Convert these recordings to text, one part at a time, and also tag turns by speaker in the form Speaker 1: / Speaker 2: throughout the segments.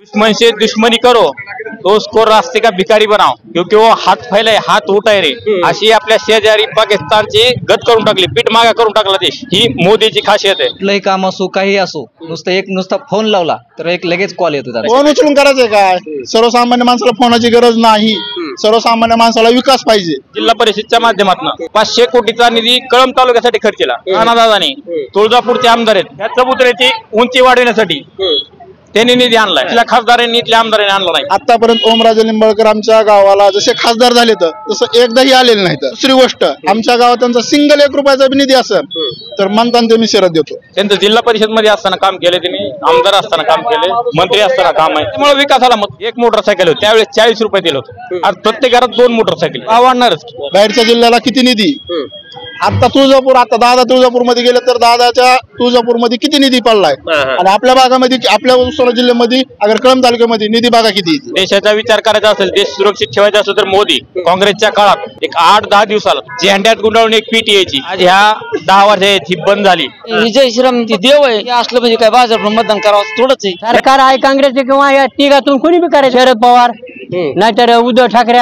Speaker 1: दुश्मन से दुश्मनी करो तो उसको रास्ते का भिकारी बनाओ, क्योंकि वो हात फैलाय हात उठाय रे अशी आपल्या शेजारी पाकिस्तानची गत करून टाकली, पीठ मागा करून टाकला देश. ही मोदीची खासियत आहे.
Speaker 2: कुठलंही काम असो काही असो, नुसता फोन लावला तर एक लगेच कॉल येतो त्याला.
Speaker 3: फोन उचलून करायचंय काय? सर्वसामान्य माणसाला फोनाची गरज नाही. सर्वसामान्य माणसाला विकास पाहिजे.
Speaker 1: जिल्हा परिषदच्या माध्यमातून 500 कोटीचा निधी कळंब तालुक्यासाठी खर्च केला राणादादांनी. तुळजापूरचे आमदार आहेत, या चबुतऱ्याची उंची वाढवण्यासाठी त्यांनी निधी आणलाय. इथल्या खासदारांनी इथल्या आमदारांनी आणला नाही.
Speaker 3: आतापर्यंत ओमराजे निंबाळकर आमच्या गावाला जसे खासदार झाले तसं एकदाही आलेले नाहीत. दुसरी गोष्ट, आमच्या गावात त्यांचा सिंगल 1 रुपयाचा निधी असेल तर म्हणताना मी शरद देतो.
Speaker 1: त्यांचं जिल्हा परिषद मध्ये असताना काम केले, त्यांनी आमदार असताना काम केले, मंत्री असताना काम आहे. त्यामुळे विकासाला मग 1 मोटरसायकल होती त्यावेळेस 40 रुपये दिलं होतं. आज प्रत्येक घरात 2 मोटरसायकल वाढणारच.
Speaker 3: बाहेरच्या जिल्ह्याला किती निधी? आता तुळजापूर, आता दादा तुळजापूर मध्ये गेले तर दादाच्या तुळजापूर मध्ये किती निधी पडलाय आणि आपल्या भागामध्ये आपल्या उस्मानाबाद जिल्ह्यामध्ये अगर कळंब तालुक्यामध्ये निधी बघा किती.
Speaker 1: देशाचा विचार करायचा असेल, देश सुरक्षित ठेवायचा असेल तर मोदी काँग्रेसच्या काळात एक 8-10 दिवसाला झेंड्यात गुंडाळून एक पीटी यायची. आज ह्या 10 वर्षात ही बंद झाली.
Speaker 4: विजय श्रीराम देव आहे असलं म्हणजे काय बाजार मतदान करावं थोडंच आहे. सरकार आहे काँग्रेसचे किंवा या तिघातून कोणी बी करायचं. शरद पवार नाहीतर उद्धव ठाकरे,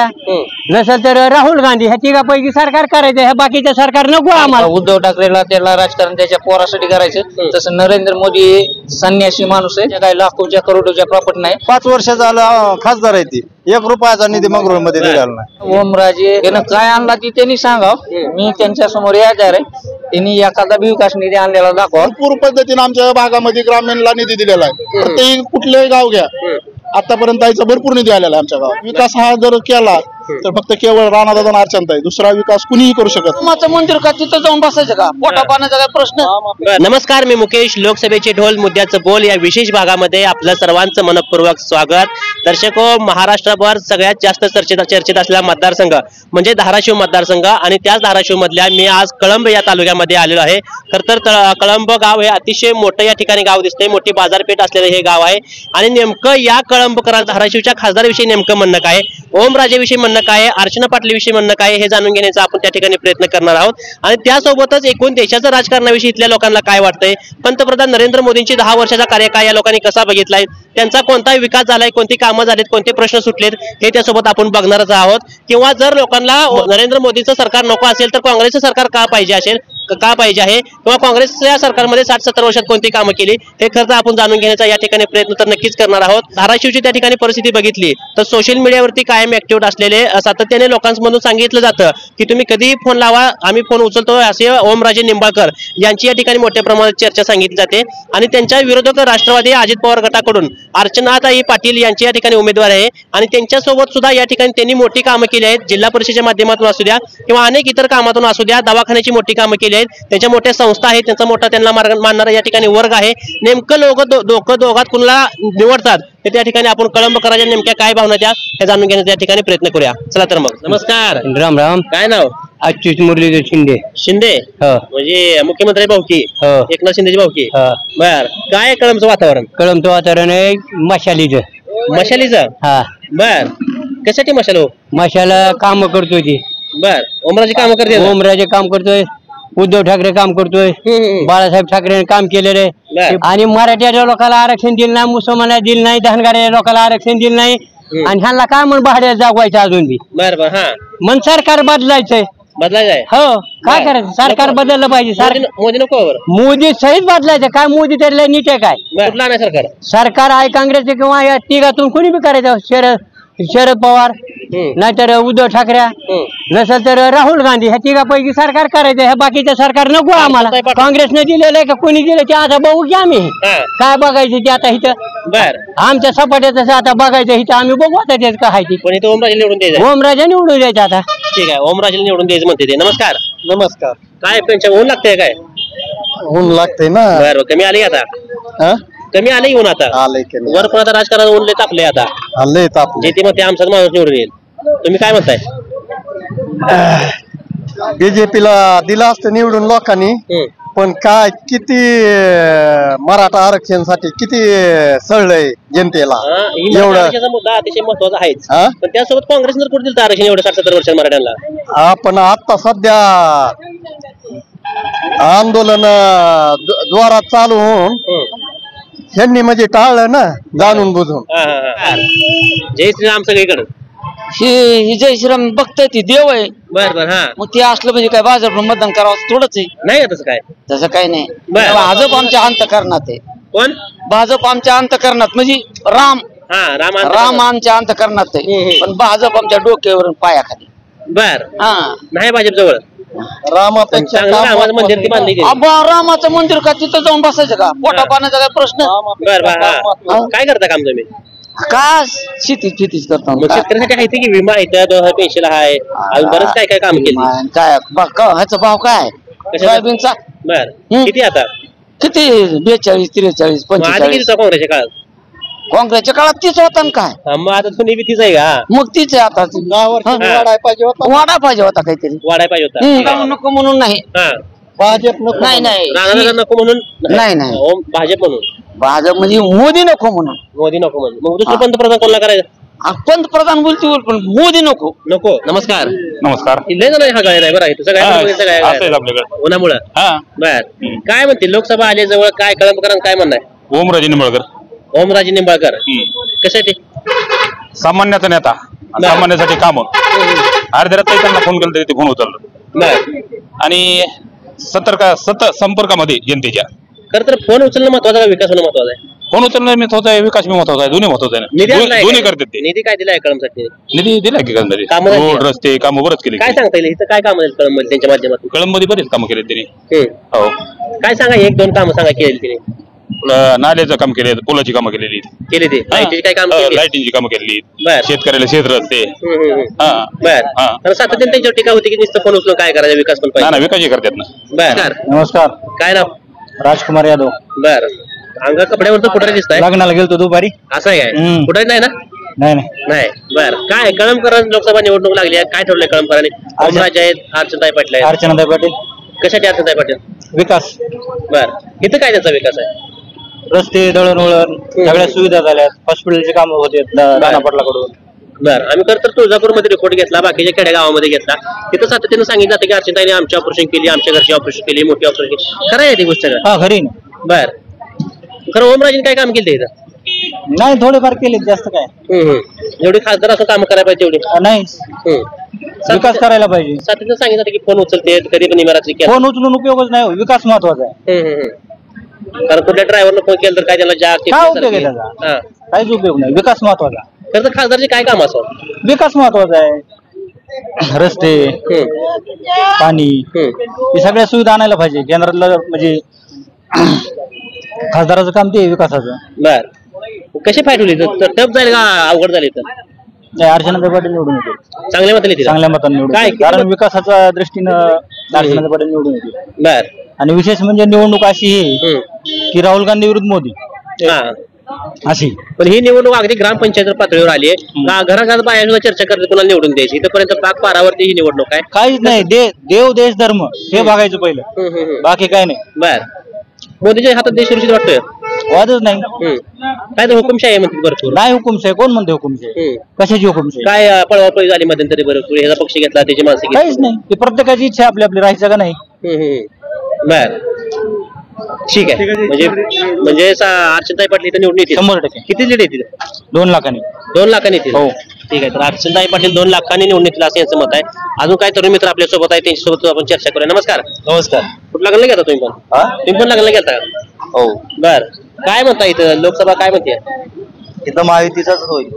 Speaker 4: नसेल तर राहुल गांधी, ह्या तिघापैकी सरकार करायचं. ह्या बाकीच्या सरकार नको आम्हाला.
Speaker 2: उद्धव ठाकरेला त्याला राजकारण त्याच्या पोरासाठी करायचं, तसं नरेंद्र मोदी संन्यासी माणूस आहे, काय लाखोच्या करोडोच्या प्रॉपर्टी नाही.
Speaker 3: 5 वर्षाचा खासदार आहे ती, 1 रुपयाचा निधी मंगरुळ मध्ये दिलेला नाही.
Speaker 2: ओमराजे त्यानं काय आणला ती त्यांनी सांगाव, मी त्यांच्या समोर यायचं आहे. त्यांनी एखादा विकास निधी आणलेला दाखवा.
Speaker 3: भरपूर पद्धतीने आमच्या भागामध्ये ग्रामीणला निधी दिलेला आहे. प्रत्येक कुठलेही गाव घ्या, आतापर्यंत त्याचा भरपूर निधी आलेला आहे आमच्या गावात. विकास हा जर केला तर फक्त केवळ राणादादा अर्चनताई, दुसरा विकास कुणीही करू शकत.
Speaker 4: माझं मंदिर का तिथं जाऊन बसायचं का? पोटा पाण्याचा काय प्रश्न?
Speaker 5: नमस्कार, मी मुकेश. लोकसभेचे ढोल मुद्द्याचं बोल या विशेष भागामध्ये आपलं सर्वांचं मनपूर्वक स्वागत. दर्शको, महाराष्ट्रभर सगळ्यात जास्त चर्चेत असलेला मतदारसंघ म्हणजे धाराशिव मतदारसंघ, आणि त्याच धाराशिव मधल्या मी आज कळंब या तालुक्यामध्ये आलेलो आहे. खरं तर कळंब गाव हे अतिशय मोठं या ठिकाणी गाव दिसतंय, मोठी बाजारपेठ असलेलं हे गाव आहे. आणि नेमकं या कळंबकरांचं धाराशिवच्या खासदाराविषयी नेमकं म्हणणं काय, ओमराजेविषयी म्हणणं काय, अर्चना पाटलीविषयी म्हणणं काय, हे जाणून घेण्याचा आपण त्या ठिकाणी प्रयत्न करणार आहोत. आणि त्यासोबतच एकूण देशाचं राजकारणाविषयी इथल्या लोकांना काय वाटतंय, पंतप्रधान नरेंद्र मोदींची 10 वर्षाचा कार्यकाळ या लोकांनी कसा बघितलाय, त्यांचा कोणता विकास झालाय, कोणती कामं झालीत, कोणते प्रश्न सुटलेत, हे त्यासोबत आपण बघणारच आहोत. किंवा जर लोकांना नरेंद्र मोदींचं सरकार नको असेल तर काँग्रेसचं सरकार का पाहिजे आहे, किंवा काँग्रेसच्या सरकारमध्ये 60-70 वर्षात कोणती कामं केली, हे खरं आपण जाणून घेण्याचा या ठिकाणी प्रयत्न तर नक्कीच करणार आहोत. धाराशिवची त्या ठिकाणी परिस्थिती बघितली तर सोशल मीडियावरती कायम ऍक्टिव्ह असलेले सातत्याने लोकांमधून सांगितलं जातं की तुम्ही कधीही फोन लावा, आम्ही फोन उचलतो, असे ओमराजे निंबाळकर यांची या ठिकाणी मोठ्या प्रमाणात चर्चा सांगितली जाते. आणि त्यांच्या विरोधक राष्ट्रवादी अजित पवार गटाकडून अर्चनाताई पाटील यांची या ठिकाणी उमेदवार आहे. आणि त्यांच्यासोबत सुद्धा या ठिकाणी त्यांनी मोठी कामं केली आहेत, जिल्हा परिषदेच्या माध्यमातून असू द्या किंवा अनेक इतर कामातून असू द्या, दवाखान्याची मोठी कामं केली आहेत, त्यांच्या मोठ्या संस्था आहेत, त्यांचा मोठा त्यांना मानणारा या ठिकाणी वर्ग आहे. नेमकं लोक दोघात कुणाला निवडतात ते त्या ठिकाणी आपण कळंबकरांच्या नेमक्या काय भावना त्या हे जाणून घेण्याचा या ठिकाणी प्रयत्न करूया. चला तर मग. नमस्कार.
Speaker 2: राम राम.
Speaker 5: काय नाव?
Speaker 2: अच्युत मुरलीधर शिंदे.
Speaker 5: शिंदे म्हणजे मुख्यमंत्री भाऊकी, एकनाथ शिंदेची भाऊकी. बर, काय कळंबचं वातावरण?
Speaker 2: कळंबचं वातावरण आहे
Speaker 5: मशालीचं.
Speaker 2: हा.
Speaker 5: बर, कशासाठी मशाल हो?
Speaker 2: मशाला काम करतोय ती.
Speaker 5: बर, ओमराजे काम करते.
Speaker 2: ओमराजे काम करतोय, उद्धव ठाकरे काम करतोय, बाळासाहेब ठाकरे काम केलेलं आहे. आणि मराठ्याच्या लोकांना आरक्षण दिलं नाही, मुसलमानाला दिलं नाही, धनगराच्या लोकांना आरक्षण दिलं नाही. आणि ह्यांना काय म्हणून भाड्यात जागवायचं अजून बी.
Speaker 5: बर, हा.
Speaker 2: मन सरकार बदलायचंय.
Speaker 5: बदलायचंय?
Speaker 2: हो, काय करायचं, सरकार बदललं पाहिजे.
Speaker 5: मोदी नको?
Speaker 2: मोदी सहित बदलायचं. काय मोदी तरी नीट आहे काय?
Speaker 5: कुठला नाही सरकार?
Speaker 2: सरकार आहे काँग्रेसचे किंवा या तिघातून कोणी बी करायचं. शरद पवार नाहीतर उद्धव ठाकरे, नसेल तर राहुल गांधी, ह्या तिघापैकी सरकार करायचं. ह्या बाकीच्या सरकार नको आम्हाला. काँग्रेसने दिलेलं आहे का कोणी दिलं ते आता बघू की आम्ही. काय बघायचं ते आता इथं?
Speaker 5: बर,
Speaker 2: आमच्या सपाट्याचं आता बघायचं इथं आम्ही बघू आता त्याच काय ती.
Speaker 5: पण इथं ओमराजे निवडून द्यायचं.
Speaker 2: ओमराजे निवडून द्यायचं आता.
Speaker 5: ठीक आहे, ओमराजे निवडून द्यायचं म्हणते ते. नमस्कार.
Speaker 3: नमस्कार.
Speaker 5: काय पेन्शन ऊन लागतंय काय?
Speaker 3: ऊन लागतंय ना.
Speaker 5: बरं, कमी आले आता? कमी आले ऊन आता? वर पण आता राजकारण ऊन लय तापले आता. जे ते म्हणते आमचाच माणूस निवडून येईल. तुम्ही काय म्हणताय?
Speaker 3: बीजेपीला दिलं असतं निवडून लोकांनी, पण काय किती मराठा आरक्षणासाठी किती सळलंय जनतेला.
Speaker 5: एवढा मुद्दा अतिशय महत्वाचा आहेच, पण त्यासोबत काँग्रेसने कुठे दिलं आरक्षण एवढं 60-70 वर्षात मराठ्यांना?
Speaker 3: आपण आता सध्या आंदोलन द्वारा चालू होऊन
Speaker 2: ह्यांनी म्हणजे टाळलं ना जाणून बुजून.
Speaker 5: जय श्रीराम सगळीकडे.
Speaker 4: ही जय श्रीराम बघताय ती देव आहे.
Speaker 5: बर बर. हा
Speaker 4: मग ते असलं म्हणजे काय भाजपला मतदान करावं थोडंच आहे.
Speaker 5: नाही तसं काय.
Speaker 4: तसं काही नाही.
Speaker 5: बरं.
Speaker 4: भाजप आमच्या अंतःकरणात आहे.
Speaker 5: कोण?
Speaker 4: भाजप आमच्या अंतःकरणात म्हणजे राम
Speaker 5: हा
Speaker 4: राम आमच्या अंतःकरणात आहे. पण भाजप आमच्या डोक्यावरून पायाखाली.
Speaker 5: बर.
Speaker 4: हा
Speaker 5: नाही भाजप जवळ
Speaker 2: रामापेक्षा
Speaker 5: रामाचं मंदिर ती बांधली गेली.
Speaker 4: रामाचं मंदिर का तिथं जाऊन बसायचं का? पोटा पाण्याचा काय प्रश्न?
Speaker 5: बर बर. हा काय करता काम तुम्ही?
Speaker 4: का शेतीच करतो.
Speaker 5: मग शेतकऱ्यासाठी आहे की विमा आहे, पेन्शन आहे, अजून बरंच काय काय काम केलं.
Speaker 4: काय ह्याचा भाव काय सोयाबीनचा?
Speaker 5: बर. किती आता?
Speaker 4: किती 42, 43,
Speaker 5: मग आधी
Speaker 4: 45.
Speaker 5: किती होता काँग्रेसच्या काळात?
Speaker 4: काँग्रेसच्या काळात तीच होता ना काय?
Speaker 5: हा, मग आता तुम्ही बी तीच आहे का?
Speaker 4: मग तीच आहे आता.
Speaker 2: वाढायला पाहिजे होता.
Speaker 4: वाढा पाहिजे होता काहीतरी.
Speaker 5: वाढाय पाहिजे होता.
Speaker 4: नको म्हणून नाही.
Speaker 5: हा
Speaker 2: भाजप नको.
Speaker 4: नाही
Speaker 5: राणा नको म्हणून
Speaker 4: नाही, नाही.
Speaker 5: ओम भाजप म्हणून.
Speaker 4: भाजप म्हणजे मोदी नको म्हणून.
Speaker 5: मोदी नको म्हणून. मग दुसरं पंतप्रधान कोणाला करायचं?
Speaker 4: पंतप्रधान बोलते पण मोदी नको.
Speaker 5: नको. नमस्कार.
Speaker 1: नमस्कार.
Speaker 5: लय जण हा गाय नाही बरं आहे
Speaker 1: असं आपल्याकडे.
Speaker 5: उन्हामुळं.
Speaker 1: हा
Speaker 5: बर. काय म्हणते लोकसभा आले जवळ, काय कळंबकर काय म्हणणं आहे?
Speaker 1: ओमराजे निंबाळकर.
Speaker 5: ओमराजे निंबाळकर कशासाठी?
Speaker 1: सामान्याचा नेता, सामान्यासाठी काम. अर्ध्या रात्री त्यांना फोन केला तरी ते फोन उचललं.
Speaker 5: बर.
Speaker 1: आणि संपर्कामध्ये जनतेच्या.
Speaker 5: खरं तर फोन उचलणं महत्वाचं का विकास होणं महत्वाचं आहे?
Speaker 1: फोन उचलणं महत्वाचं आहे, विकास महत्वाचा आहे, दोन्ही महत्वाचं आहे
Speaker 5: निधी
Speaker 1: ना.
Speaker 5: आणलाय
Speaker 1: दोन्ही
Speaker 5: का?
Speaker 1: करतात ते.
Speaker 5: निधी काय दिलाय कळमसाठी?
Speaker 1: निधी दिला की कळंबमध्ये.
Speaker 5: कामं झाली.
Speaker 1: रोड रस्ते कामं बरंच केले.
Speaker 5: काय सांगता येईल इथं काय काम आहे कळंबमध्ये त्यांच्या माध्यमातून?
Speaker 1: कळंबमध्ये बरेच कामं केले त्यांनी.
Speaker 5: हम्म.
Speaker 1: हो.
Speaker 5: काय सांगा, एक दोन कामं सांगा केली तिने.
Speaker 1: नाल्याचं काम केले, पुलाची कामं केलेली,
Speaker 5: केली ते लाईटीची काय काम केली?
Speaker 1: लाईटिंगची कामं केलेली,
Speaker 5: बर.
Speaker 1: शेतकऱ्याला शेत रस्ते. हा.
Speaker 5: बर.
Speaker 1: हा.
Speaker 5: तर सातत्याने त्यांच्यावर टीका होती की नुसतं फोन उचलून काय करायचं, विकास पण
Speaker 1: ना
Speaker 5: पाहिजे.
Speaker 1: विकासही करतात ना.
Speaker 5: बर.
Speaker 2: नमस्कार.
Speaker 5: काय नाव?
Speaker 2: राजकुमार यादव.
Speaker 5: बर. अंगा कपड्यावर कुठे दिसताय?
Speaker 2: लग्नाला गेलतो दुपारी.
Speaker 5: असं आहे काय? कुठे नाही ना?
Speaker 2: नाही
Speaker 5: नाही. बर. काय कळंबकर लोकसभा निवडणूक लागली आहे, काय ठरलंय कळंबकरांनी? ओमराजे आहेत, अर्चनाताई पाटील आहेत.
Speaker 2: अर्चनाताई पाटील.
Speaker 5: कशासाठी अर्चनाताई पाटील?
Speaker 2: विकास.
Speaker 5: बर. इथं काय त्याचा विकास आहे?
Speaker 2: रस्ते दळणवळण सगळ्या सुविधा झाल्यात. हॉस्पिटलचे काम होते राणा पाटलाकडून.
Speaker 5: बर. आम्ही खरं तर तुळजापूरमध्ये रिपोर्ट घेतला, बाकीच्या खेडेगावामध्ये घेतला. तिथं सातत्यानं सांगितलं जातं की अर्चनाताईने आमची ऑपरेशन केली, आमच्या घरची ऑपरेशन केली, मोठी ऑपरेशन केली. खरं आहे ती गोष्ट का?
Speaker 2: हा खरी.
Speaker 5: बर. खरं ओमराजेने काय काम केलं इथं?
Speaker 2: नाही थोडेफार केले, जास्त काय
Speaker 5: जेवढी खासदार असं काम करायला पाहिजे तेवढी
Speaker 2: नाही. विकास करायला पाहिजे.
Speaker 5: सातत्यानं सांगितलं जातं की फोन उचलते, कधी पण इमारती केला.
Speaker 2: फोन उचलून उपयोगच नाही. विकास महत्वाचा आहे.
Speaker 5: कारण कुठल्या ड्रायव्हरनं फोन केला तर काय त्याला
Speaker 2: काय उपयोग आहे त्याचा? काहीच उपयोग नाही. विकास महत्वाचा.
Speaker 5: खरं तर खासदारचे काय काम असं?
Speaker 2: विकास महत्वाचा आहे. रस्ते, पाणी, ही सगळ्या सुविधा आणायला पाहिजे. केंद्रातलं म्हणजे खासदाराचं काम ते विकासाचं.
Speaker 5: बर. कशी फाईट होली तर टप जाईल का अवघड झाली तर?
Speaker 2: नाही, अर्चनाताई पाटील निवडून येते.
Speaker 5: चांगल्या मताने
Speaker 2: चांगल्या मतांनी निवडून
Speaker 5: काय?
Speaker 2: येते. कारण विकासाच्या दृष्टीनं अर्चनाताई पाटील निवडून येते.
Speaker 5: बर.
Speaker 2: आणि विशेष म्हणजे निवडणूक अशी आहे की राहुल गांधी विरुद्ध मोदी
Speaker 5: हा.
Speaker 2: अशी.
Speaker 5: पण ही निवडणूक अगदी ग्रामपंचायत पातळीवर आली आहे. घराघरात बाया सुद्धा चर्चा करते कोणाला निवडून द्यायची. इथपर्यंत पाक पारावरती ही निवडणूक आहे.
Speaker 2: काहीच नाही. देव देश धर्म हे बघायचं पहिलं, बाकी काय नाही.
Speaker 5: बर. मोदीच्या हातात देश सुरक्षित वाटतोय?
Speaker 2: वादच नाही.
Speaker 5: काय तर हुकुमशाही आहे म्हणते भरपूर.
Speaker 2: नाही हुकुमशाही. कोण म्हणते हुकुमशाही? कशाची हुकुमशाही?
Speaker 5: काय पळवापळी झाली मध्यंतरी भरपूर, ह्याचा पक्ष घेतला त्याची माणसं
Speaker 2: काहीच नाही. ते प्रत्येकाची इच्छा आपली आपली राहायचं का नाही.
Speaker 5: बर. ठीक आहे. म्हणजे अर्चनाताई पाटील इथं निवडून येतील
Speaker 2: 100%.
Speaker 5: किती लीड येतील?
Speaker 2: 2 लाखांनी.
Speaker 5: 2 लाखांनी येतील.
Speaker 2: हो.
Speaker 5: ठीक आहे. तर अर्चनाताई पाटील 2 लाखांनी निवडून येतील असं यांचं मत आहे. अजून काय तरुण मित्र आपल्या सोबत आहे, त्यांच्यासोबत आपण चर्चा करूया. नमस्कार.
Speaker 2: नमस्कार.
Speaker 5: कुठं लग्नाला गेला तुम्ही पण? तुम्ही पण लग्नाला गेलता का?
Speaker 2: हो.
Speaker 5: बर. काय म्हणता इथं लोकसभा काय म्हणते?
Speaker 2: इथं महायुतीचाच होईल.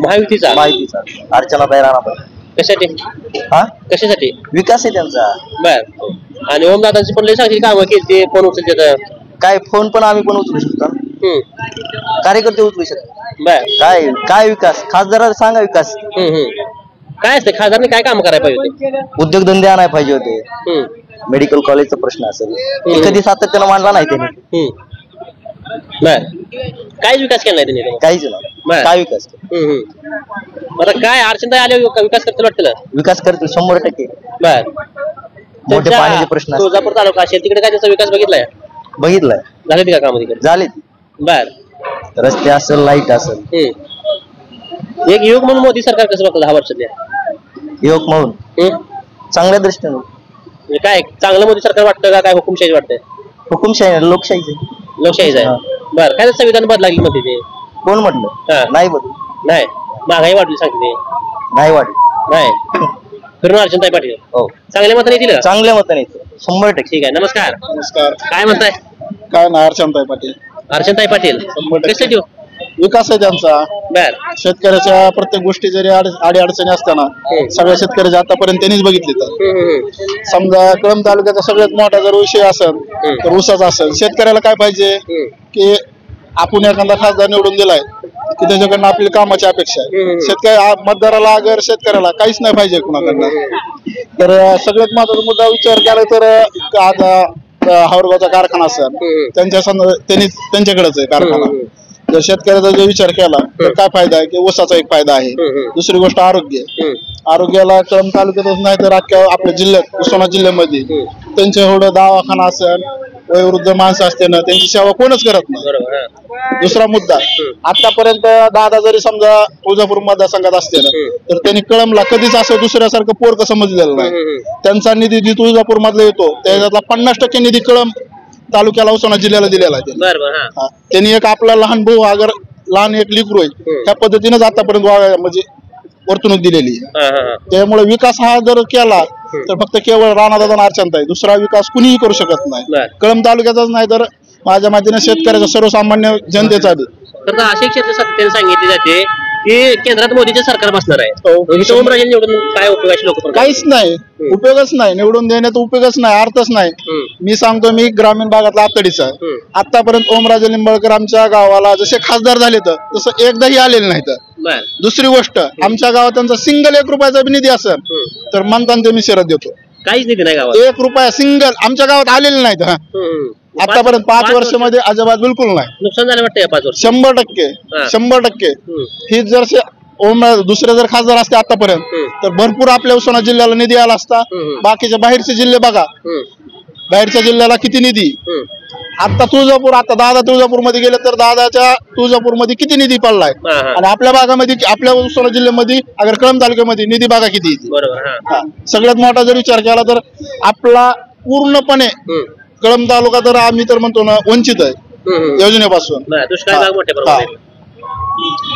Speaker 5: महायुतीचा?
Speaker 2: महायुतीचा. अर्चनाताई राणा पाटील.
Speaker 5: कशासाठी? कशासाठी?
Speaker 2: विकास आहे त्यांचा.
Speaker 5: बर. आणि ओमदादांची पण लय सांगतील कामं केली, ते फोन उचलते.
Speaker 2: काय फोन पण आम्ही पण उचलू शकतो. कार्यकर्ते उचलू शकतो.
Speaker 5: बर.
Speaker 2: काय विकास? खासदाराला सांगा विकास.
Speaker 5: काय असते खासदारने काय काम करायला पाहिजे होते?
Speaker 2: उद्योगधंदे आणायला पाहिजे होते. मेडिकल कॉलेजचा प्रश्न असेल ते कधी सातत्यानं मांडला नाही त्यांनी.
Speaker 5: बर. काहीच विकास केला नाही त्यांनी?
Speaker 2: काहीच नाही. काय विकास?
Speaker 5: आता काय अर्चनाताई आले विकास करतील वाटतं?
Speaker 2: विकास करतील 100%.
Speaker 5: बर.
Speaker 2: मोठे पाण्याचे प्रश्न असतील.
Speaker 5: तुळजापूर तालुका असेल तिकडे काय त्याचा विकास बघितलाय?
Speaker 2: बघितलाय.
Speaker 5: झाले ते का काम तिकडे?
Speaker 2: झालेत.
Speaker 5: बर.
Speaker 2: रस्ते असेल, लाईट असेल.
Speaker 5: एक युवक म्हणून मोदी सरकार कसं बघतं 10 वर्षातल्या?
Speaker 2: युवक म्हणून चांगल्या दृष्टीने.
Speaker 5: काय चांगलं मोदी सरकार वाटतं का काय हुकुमशाही वाटतंय?
Speaker 2: हुकुमशाही लोकशाहीच.
Speaker 5: लोकशाहीच आहे. बर काय संविधान बदलायला म्हणते ते
Speaker 6: कोण म्हटलं नाही बदल
Speaker 5: नाही महागाई वाढली सांगते ते
Speaker 6: नाही वाढ
Speaker 5: नाही फिरून अर्चनताई पाटील
Speaker 6: हो
Speaker 5: चांगल्या मताने दिलं
Speaker 6: चांगल्या मताने 100%
Speaker 5: ठीक आहे नमस्कार
Speaker 3: नमस्कार.
Speaker 5: काय म्हणताय
Speaker 3: काय ना अर्चनताई पाटील
Speaker 5: अर्चनताई पाटील कशासाठी हो?
Speaker 3: विकास आहे त्यांचा.
Speaker 5: बर
Speaker 3: शेतकऱ्याच्या प्रत्येक गोष्टी जरी अडी अडचणी असताना सगळ्या शेतकऱ्याच्या आतापर्यंत त्यांनीच बघितली. तर समजा कळंब तालुक्याचा सगळ्यात मोठा जर विषय असेल तर ऊसाचा असेल. शेतकऱ्याला काय पाहिजे की आपण एखादा खासदार निवडून दिलाय की त्याच्याकडनं आपली कामाची अपेक्षा आहे. शेतकरी मतदाराला अगर शेतकऱ्याला काहीच नाही पाहिजे कुणाकडनं. तर सगळ्यात महत्वाचा मुद्दा विचार केला तर आता हावरगावचा कारखाना असेल त्यांच्याकडेच आहे कारखाना. जर शेतकऱ्याचा जर विचार केला तर काय फायदा आहे की ऊसाचा एक फायदा आहे. दुसरी गोष्ट आरोग्य. आरोग्याला कळंब तालुक्यातच नाही तर अख्ख्या आपल्या जिल्ह्यात उस्मानाबाद जिल्ह्यामध्ये त्यांच्या एवढं दवाखाना असेल वयोवृद्ध माणसं असते ना त्यांची सेवा कोणच करत नाही. दुसरा मुद्दा आतापर्यंत दादा जरी समजा तुळजापूर मतदारसंघात असते ना तर त्यांनी कळंबला कधीच असं दुसऱ्यासारखं पोरकं समजलेलं नाही. त्यांचा निधी जी तुळजापूर मधला येतो त्याच्यातला 50% निधी कळंब तालुक्याला उस्मानाबाद जिल्ह्याला दिलेला आहे. त्यांनी एक आपला लहान भाऊ अगर लहान एक लेकरू आहे त्या पद्धतीनेच आतापर्यंत म्हणजे वर्तणूक दिलेली आहे. त्यामुळे विकास हा जर केला तर फक्त केवळ राणादादा अर्चनताई दुसरा विकास कुणीही करू शकत नाही. कळंब तालुक्याचाच नाही तर माझ्या माहितीने शेतकऱ्याचा सर्वसामान्य जनतेचा
Speaker 5: तर असे क्षेत्र सत्तेने सांगितले जाते की केंद्रात मोदीचे सरकार बसणार आहे. ओमराजे निवडून काय उपयोगाचे लोक
Speaker 3: काहीच नाही. उपयोगच नाही. निवडून देण्याचा उपयोगच नाही. अर्थच नाही. मी सांगतो मी ग्रामीण भागातला आतडीचा आहे. आतापर्यंत ओमराजे निंबाळकर आमच्या गावाला जसे खासदार झाले तर तसं एकदाही आलेले नाहीत. दुसरी गोष्ट आमच्या गावात त्यांचा सिंगल 1 रुपयाचा निधी असेल तर म्हणताना मी शरद देतो.
Speaker 5: काहीच निधी नाही गावात.
Speaker 3: 1 रुपया सिंगल आमच्या गावात आलेले नाहीत. आतापर्यंत 5 वर्षामध्ये अजिबात बिलकुल नाही.
Speaker 5: नुकसान झालं वाटतं 5 वर्ष.
Speaker 3: 100% ही जर दुसरे जर खासदार असते आतापर्यंत तर भरपूर आपल्या उस्मानाबाद जिल्ह्याला निधी आला असता. बाकीचे बाहेरचे जिल्हे बघा बाहेरच्या जिल्ह्याला किती निधी. आता दादा तुळजापूर मध्ये गेले तर दादाच्या तुळजापूर मध्ये किती निधी पडलाय आणि आपल्या भागामध्ये आपल्या उस्मानाबाद जिल्ह्यामध्ये अगर कळंब तालुक्यामध्ये निधी बघा किती. सगळ्यात मोठा जर विचार केला तर आपला पूर्णपणे कळंब तालुका तर आम्ही तर म्हणतो ना वंचित आहे योजनेपासून.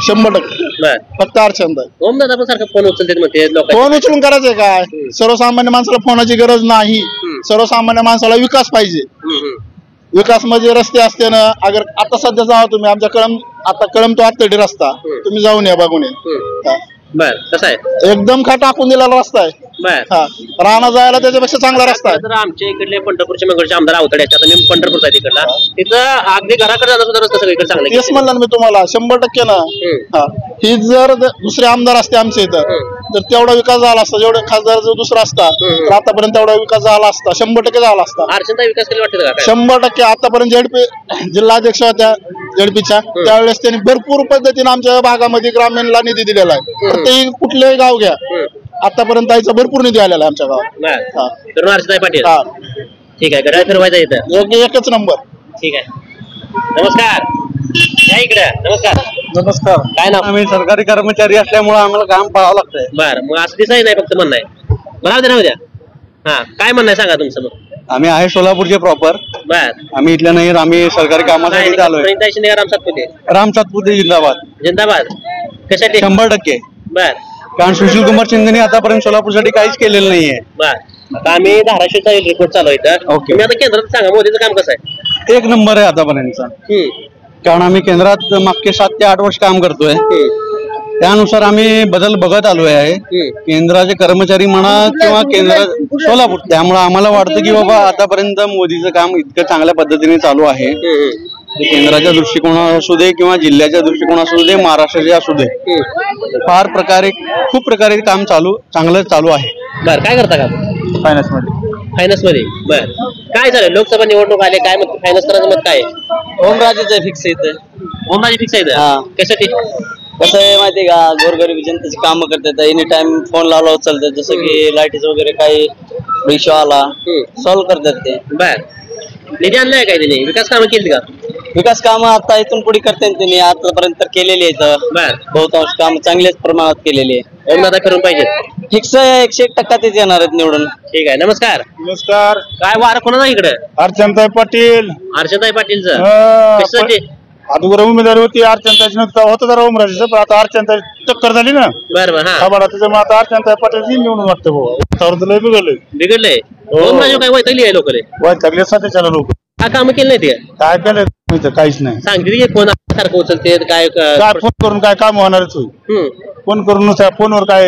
Speaker 3: 100% फक्त अर्चनताई.
Speaker 5: ओमदादा पण सारखं फोन उचलते म्हणते
Speaker 3: फोन उचलून करायचंय काय. सर्वसामान्य माणसाला फोनाची गरज नाही. सर्वसामान्य माणसाला विकास पाहिजे. विकास म्हणजे रस्ते असते ना अगर आता सध्या जावा तुम्ही आमच्या कळंब तो आतडी रस्ता तुम्ही जाऊन या बघून या.
Speaker 5: बर कसं आहे
Speaker 3: एकदम खा टाकून दिलेला रस्ता आहे. राणा जायला त्याच्यापेक्षा चांगला रस्ता आहे.
Speaker 5: तर आमच्या इकडले पंढरपूरचे मंगळचे आमदार अवतडे असतात. मी पंढरपूरचा आहे तिकडला. तिथं अगदी घराकडे जाणं सुद्धा रस्ता सगळीकडे चांगला.
Speaker 3: तेच म्हणलं मी तुम्हाला 100% ना. ही जर दुसरे आमदार असते आमच्या इथं तर तेवढा विकास झाला असता. जेवढे खासदार जर दुसरा असता तर आतापर्यंत तेवढा विकास झाला असता. 100% झाला असता.
Speaker 5: अर्चनताई विकास केला वाटतं का?
Speaker 3: 100% आतापर्यंत झेडपी जिल्हाध्यक्ष होत्या झेडपीच्या त्यावेळेस त्यांनी भरपूर पद्धतीने आमच्या भागामध्ये ग्रामीणला निधी दिलेला आहे. प्रत्येक कुठलेही गाव घ्या आतापर्यंत त्याचा भरपूर निधी आलेला आहे आमच्या गावात.
Speaker 5: अर्चनताई पाटील ठीक आहे. घड्याळ फिरवायचा इथं
Speaker 3: एकच नंबर.
Speaker 5: ठीक आहे. नमस्कार या इकडे.
Speaker 2: नमस्कार.
Speaker 5: काय नाव?
Speaker 2: आम्ही सरकारी कर्मचारी असल्यामुळे आम्हाला काम पाहावं लागतंय.
Speaker 5: बरं मग असं दिसाय नाही फक्त म्हणणं आहे. मला द्या. हा काय म्हणणं आहे सांगा तुमचं. मग
Speaker 2: आम्ही आहे सोलापूरचे प्रॉपर.
Speaker 5: बर
Speaker 2: आम्ही इथल्या नाही. आम्ही सरकारी कामासाठी आलोय. राम सातपुते
Speaker 5: जिंदाबाद कशासाठी?
Speaker 2: 100%.
Speaker 5: बर
Speaker 2: कारण सुशील कुमार शिंदेने आतापर्यंत सोलापूरसाठी काहीच केलेलं नाहीये.
Speaker 5: बर आता आम्ही धाराशिवचा रिपोर्ट चालू आहे.
Speaker 2: ओके.
Speaker 5: आता केंद्रात सांगा मोदीचं काम कसं आहे?
Speaker 2: 1 नंबर आहे आतापर्यंतचा. कारण आम्ही केंद्रात मागचे 7 ते 8 वर्ष काम करतोय. त्यानुसार आम्ही बदल बघत आलो आहे. केंद्राचे कर्मचारी म्हणा किंवा केंद्र सोलापूर. त्यामुळे आम्हाला वाटतं की बाबा आतापर्यंत मोदीचं काम इतकं चांगल्या पद्धतीने चालू आहे. केंद्राच्या दृष्टिकोनात असू दे किंवा जिल्ह्याच्या दृष्टिकोनात असू दे महाराष्ट्राचे असू दे खूप प्रकारे काम चांगलं चालू आहे.
Speaker 5: बर काय करता का? फायनान्स मध्ये. बर काय झालं लोकसभा निवडणूक आले काय मग फायनान्स करायचं मत काय?
Speaker 2: ओमराजेचं फिक्स येतं.
Speaker 5: ओमराजे फिक्स आहे. कशासाठी?
Speaker 2: कसं आहे माहितीये का गोरगरीब जनतेची कामं करतात. एनी टाइम फोन लावला उचलतात. जसं की लाईटीचं वगैरे काही इश्यू आला सॉल्व्ह करतात ते.
Speaker 5: बर निधी आणलाय काय त्याने? विकास कामं केली का?
Speaker 2: विकास कामं आता इथून पुढे करतात त्यांनी आतापर्यंत केलेली आहेत.
Speaker 5: बर
Speaker 2: बहुतांश काम चांगल्याच प्रमाणात केलेली आहे.
Speaker 5: ओमदादा फिरून पाहिजे.
Speaker 2: फिक्स 101% तेच येणार आहेत निवडून.
Speaker 5: ठीक आहे. नमस्कार.
Speaker 3: नमस्कार.
Speaker 5: काय वार कोणाला इकडे?
Speaker 3: अर्चनताई पाटील.
Speaker 5: अर्चनताई पाटीलचं कशासाठी?
Speaker 3: अगोदर उमेदवारी होती अर्चनाताईची नव्हती होतं जरा ओमराजेचं, पण आता अर्चनाताई टक्कर झाली ना
Speaker 5: बरं हा
Speaker 3: आम्हाला त्याच्यामुळे आता अर्चनाताई पाटील निवडून वाटतं भाऊ वातावरण लय बिघडलंय.
Speaker 5: बिघडलंय ओमराजे काय वैतागली आहे लोक
Speaker 3: वाईटले सध्याच्याला लोक
Speaker 5: का काम केलं नाही ते
Speaker 3: काय केलं माहिती काहीच नाही.
Speaker 5: सांगते की फोन सारखं उचलते काय
Speaker 3: काय फोन करून काय काम होणारच होईल. फोन करून नुसत्या फोनवर काय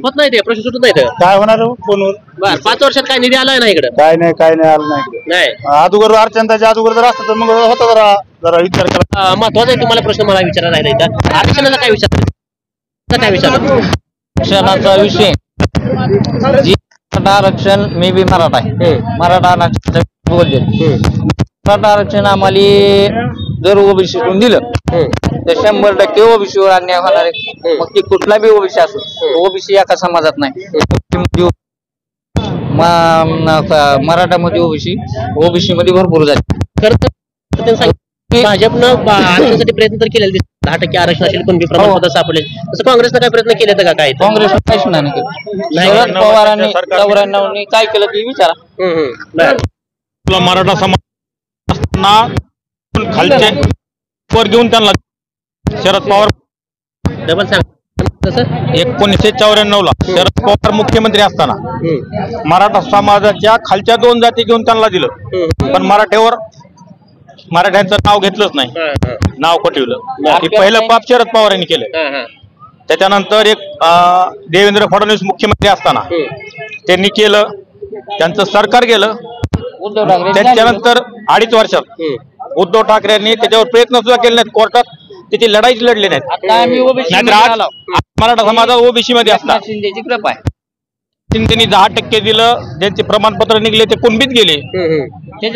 Speaker 5: होत नाही ते प्रश्न सुटत नाही तर
Speaker 3: काय होणार हो फोनवर.
Speaker 5: बर 5 वर्षात काय निधी आलाय ना इकडे
Speaker 3: काय नाही आलं नाही.
Speaker 5: नाही
Speaker 3: अगोदर अर्चनाताईच्या अगोदर जर असतं तर मग होता जरा विचार केला.
Speaker 5: महत्वाचा आहे तुम्हाला प्रश्न मला विचारायला राहिला इथं आरक्षणाचा काय विचार
Speaker 2: आरक्षणाचा विषय मराठा आरक्षण मी बी मराठा आहे. मराठा आरक्षण बोलले मराठा आरक्षण आम्हाला जर ओबीसीतून दिलं तर 100% ओबीसी वर अन्याय होणार आहे. मग ती कुठला बी ओबीसी असो, ओबीसी एका समाजात नाही. मराठामध्ये ओबीसी मध्ये भरपूर जाते.
Speaker 5: खरं भाजपनं आरक्षणासाठी प्रयत्न तर केलेले 10% आरक्षण असेल पण प्रमाणपत्र सापडले तसं काँग्रेसनं काय प्रयत्न केले का काय
Speaker 2: काँग्रेस काहीच नाही केलं. शरद पवारांनी 94 काय केलं ते विचारा.
Speaker 1: मराठा समाज असताना खालचे वर घेऊन त्यांना शरद पवार
Speaker 5: डबल सांग तसं
Speaker 1: 1994 ला शरद पवार मुख्यमंत्री असताना मराठा समाजाच्या खालच्या 2 जाती घेऊन त्यांना दिलं, पण मराठ्यांचं नाव घेतलंच नाही, नाव कटवलं. हे पहिलं पाप शरद पवार यांनी केलं. त्याच्यानंतर एक देवेंद्र फडणवीस मुख्यमंत्री असताना त्यांनी केलं, त्यांचं सरकार गेलं. त्याच्यानंतर 2.5 वर्षात उद्धव ठाकरेंनी त्याच्यावर प्रयत्न सुद्धा केले नाहीत, कोर्टात त्याची लढाईच लढली नाहीत. नाहीतर आज मराठा समाजात ओबीसी मध्ये असतात.
Speaker 2: शिंदेची कृपा आहे.
Speaker 1: शिंदेनी 10% दिलं, ज्यांचे प्रमाणपत्र निघले ते कुणबीत गेले,